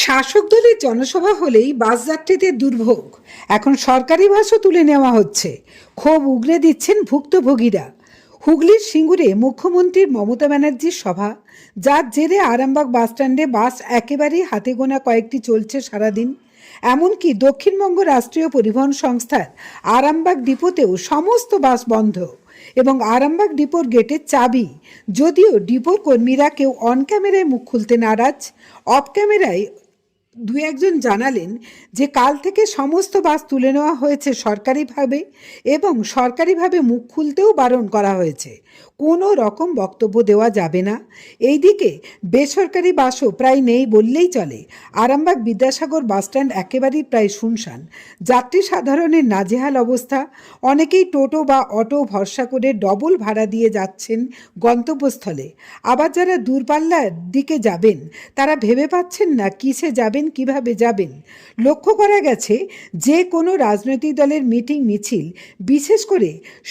শাসক দলের জনসভা হলেই বাসযাত্রীদের দুর্ভোগ। এখন সরকারি বাসও তুলে নেওয়া হচ্ছে। ক্ষোভ উগরে দিচ্ছেন ভুক্তভোগীরা। হুগলির সিঙ্গুরে মুখ্যমন্ত্রীর মমতা ব্যানার্জির সভা, যার জেরে আরামবাগ বাসস্ট্যান্ডে বাস একেবারেই হাতে গোনা কয়েকটি চলছে সারাদিন। এমনকি দক্ষিণবঙ্গ রাষ্ট্রীয় পরিবহন সংস্থার আরামবাগ ডিপোতেও সমস্ত বাস বন্ধ এবং আরামবাগ ডিপোর গেটের চাবি। যদিও ডিপোর কর্মীরা কেউ অন ক্যামেরায় মুখ খুলতে নারাজ, অফ ক্যামেরায় দু একজন জানালেন যে কাল থেকে সমস্ত বাস তুলে নেওয়া হয়েছে সরকারিভাবে এবং সরকারিভাবে মুখ খুলতেও বারণ করা হয়েছে। কোনো রকম বক্তব্য দেওয়া যাবে না। এইদিকে বেসরকারি বাসও প্রায় নেই বললেই চলে। আরামবাগ বিদ্যাসাগর বাসস্ট্যান্ড একেবারেই প্রায় শুনশান। যাত্রী সাধারণের নাজেহাল অবস্থা। অনেকেই টোটো বা অটো ভরসা করে ডবল ভাড়া দিয়ে যাচ্ছেন গন্তব্যস্থলে। আবার যারা দূরপাল্লার দিকে যাবেন তারা ভেবে পাচ্ছেন না কিসে যাবেন, কিভাবে যাবেন। লক্ষ্য করা গেছে যে কোনো রাজনৈতিক দলের মিটিং মিছিল, বিশেষ করে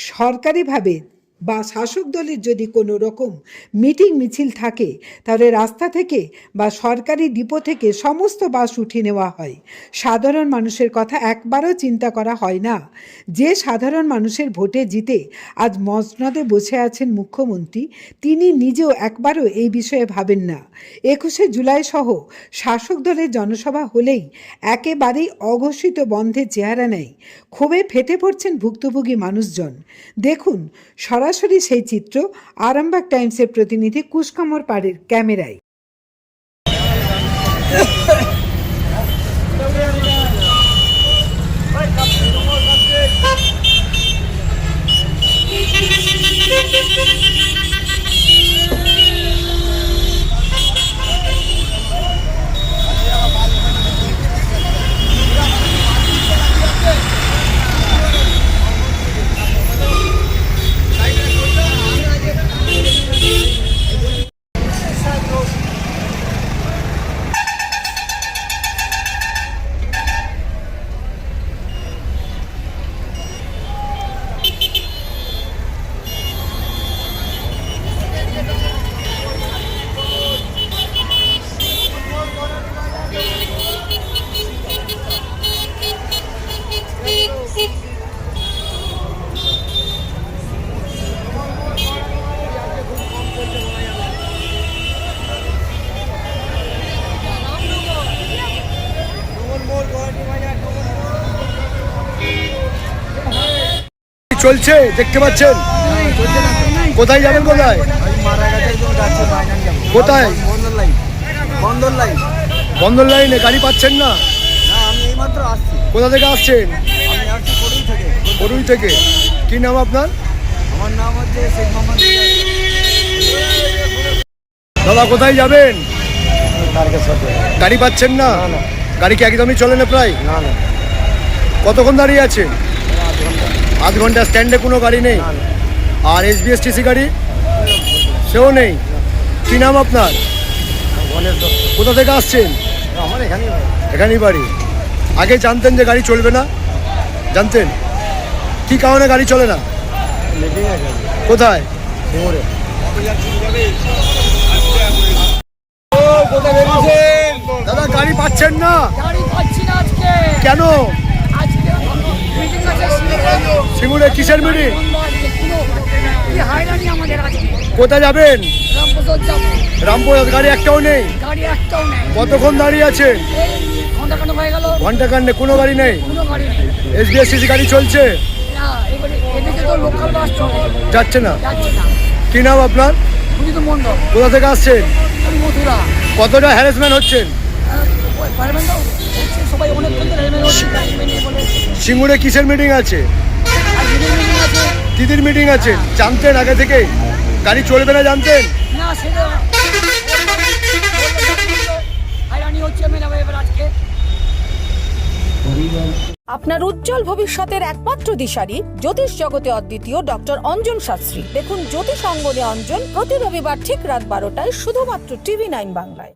সরকারিভাবে বা শাসক দলের যদি কোনো রকম মিটিং মিছিল থাকে, তাহলে রাস্তা থেকে বা সরকারি ডিপো থেকে সমস্ত বাস উঠিয়ে নেওয়া হয়। সাধারণ মানুষের কথা একবারও চিন্তা করা হয় না। যে সাধারণ মানুষের ভোটে জিতে আজ মসনদে বসে আছেন মুখ্যমন্ত্রী, তিনি নিজেও একবারও এই বিষয়ে ভাবেন না। 21শে জুলাই সহ শাসক দলের জনসভা হলেই একেবারেই অঘোষিত বন্ধের চেহারা নেয়। ক্ষোভে ফেটে পড়ছেন ভুক্তভোগী মানুষজন। দেখুন সরাসরি সেই চিত্র আরামবাগ টাইমসের প্রতিনিধি কুশকামর পাড়ের ক্যামেরায়। চলছে দেখতে পাচ্ছেন। কোথায় যাবেন? কোথায় কোথায়? বন্দর লাইনে গাড়ি পাচ্ছেন না? কোথা থেকে আসছেন? বরুই থেকে। কি নাম আপনার? আমার নাম হচ্ছে শেখ মোহাম্মদ। দাদা কোথায় যাবেন? গাড়ি পাচ্ছেন না? গাড়ি কি একদমই চলে না প্রায়? কতক্ষণ দাঁড়িয়ে আছেন? আধ ঘন্টা। স্ট্যান্ডে কোনো গাড়ি নেই? আর এসবিএসটিসি গাড়ি সেও নেই? কি নাম আপনার? কোথা থেকে আসছেন? আমার এখানেই বাড়ি। আগে জানতেন যে গাড়ি চলবে না? জানতেন? কি কারণে গাড়ি চলে না? কোথায়? দাদা গাড়ি পাচ্ছেন না? কেন? সিঙ্গুরে কিসের মিটিং? কোথায় যাবেন? রামপুরহাট। গাড়ি একটাও নেই? কতক্ষণ দাঁড়িয়ে আছেন? ঘন্টা কান্ডে কোনো গাড়ি নেই? এসবিএসটিসি গাড়ি চলছে? যাচ্ছে না? কি নাম আপনার? কোথা থেকে আসছেন? কতটা হ্যারাসমেন্ট হচ্ছেন? সিঙ্গুরে কিসের মিটিং আছে? দিদির মিটিং আছে। জানতেন আগে থেকে গাড়ি চলবে না? জানতেন? আপনার উজ্জ্বল ভবিষ্যতের একমাত্র দিশারি জ্যোতিষ জগতে অদ্বিতীয় ডক্টর অঞ্জন শাস্ত্রী। দেখুন জ্যোতিষ অঙ্গনে অঞ্জন প্রতি রবিবার ঠিক রাত 12টায় শুধুমাত্র TV9 বাংলায়।